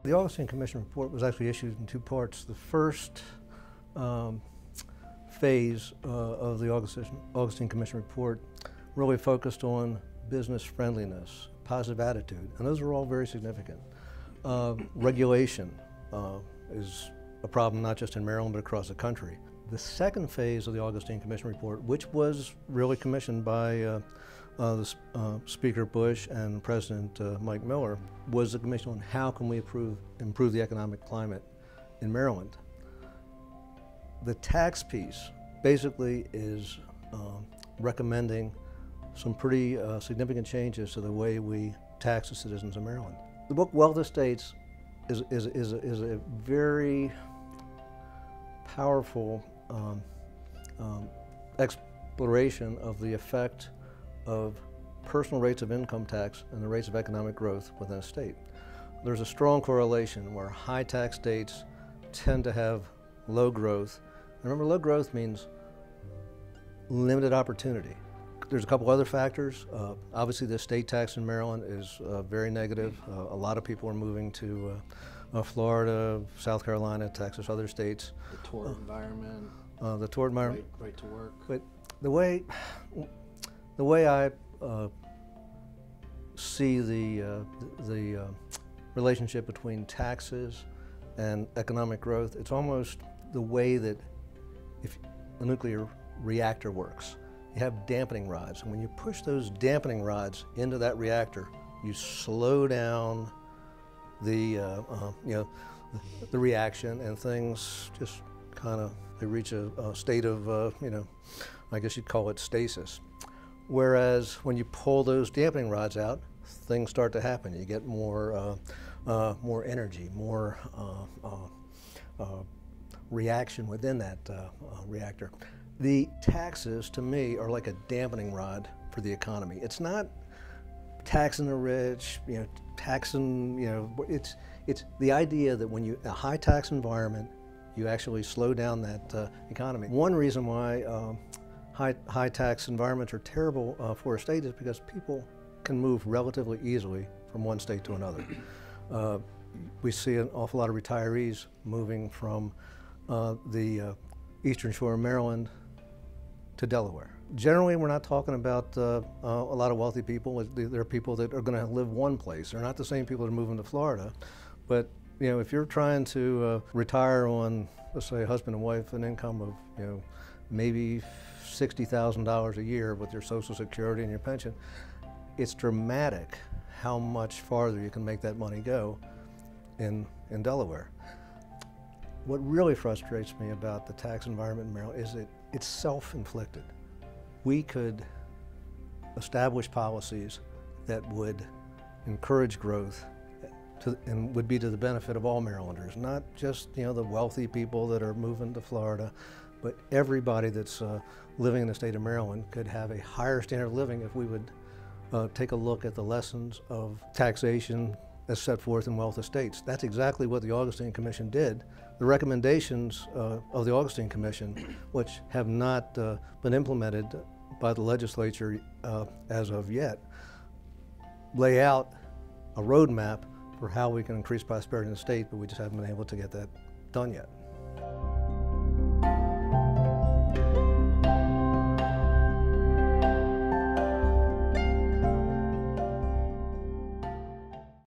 The Augustine Commission report was actually issued in two parts. The first phase of the Augustine Commission report really focused on business friendliness, positive attitude, and those are all very significant. Regulation is a problem not just in Maryland but across the country. The second phase of the Augustine Commission report, which was really commissioned by Speaker Bush and President Mike Miller, was a commission on how can we improve the economic climate in Maryland. The tax piece basically is recommending some pretty significant changes to the way we tax the citizens of Maryland. The book Wealth Estates is a very powerful exploration of the effect of personal rates of income tax and the rates of economic growth within a state. There's a strong correlation where high tax states tend to have low growth. And remember, low growth means limited opportunity. There's a couple other factors. Obviously, the state tax in Maryland is very negative. A lot of people are moving to Florida, South Carolina, Texas, other states. The tort environment. The tort environment. Right to work. But the way I see the relationship between taxes and economic growth, it's almost the way that if a nuclear reactor works. You have dampening rods, and when you push those dampening rods into that reactor, you slow down the the reaction, and things just kind of reach a state of I guess you'd call it stasis. Whereas when you pull those dampening rods out, things start to happen. You get more energy, more reaction within that reactor. The taxes, to me, are like a dampening rod for the economy. It's not taxing the rich, taxing, it's the idea that when a high tax environment, you actually slow down that economy. One reason why high tax environments are terrible for a state is because people can move relatively easily from one state to another. We see an awful lot of retirees moving from the eastern shore of Maryland to Delaware. Generally, we're not talking about a lot of wealthy people. They're people that are going to live one place. They're not the same people that are moving to Florida. But if you're trying to retire on, let's say, a husband and wife, an income of maybe $60,000 a year with your Social Security and your pension, it's dramatic how much farther you can make that money go in Delaware. What really frustrates me about the tax environment in Maryland is that it's self-inflicted. We could establish policies that would encourage growth and would be to the benefit of all Marylanders, not just the wealthy people that are moving to Florida, but everybody that's living in the state of Maryland could have a higher standard of living if we would take a look at the lessons of taxation as set forth in Wealth Estates. That's exactly what the Augustine Commission did. The recommendations of the Augustine Commission, which have not been implemented by the legislature as of yet, lay out a roadmap for how we can increase prosperity in the state, but we just haven't been able to get that done yet.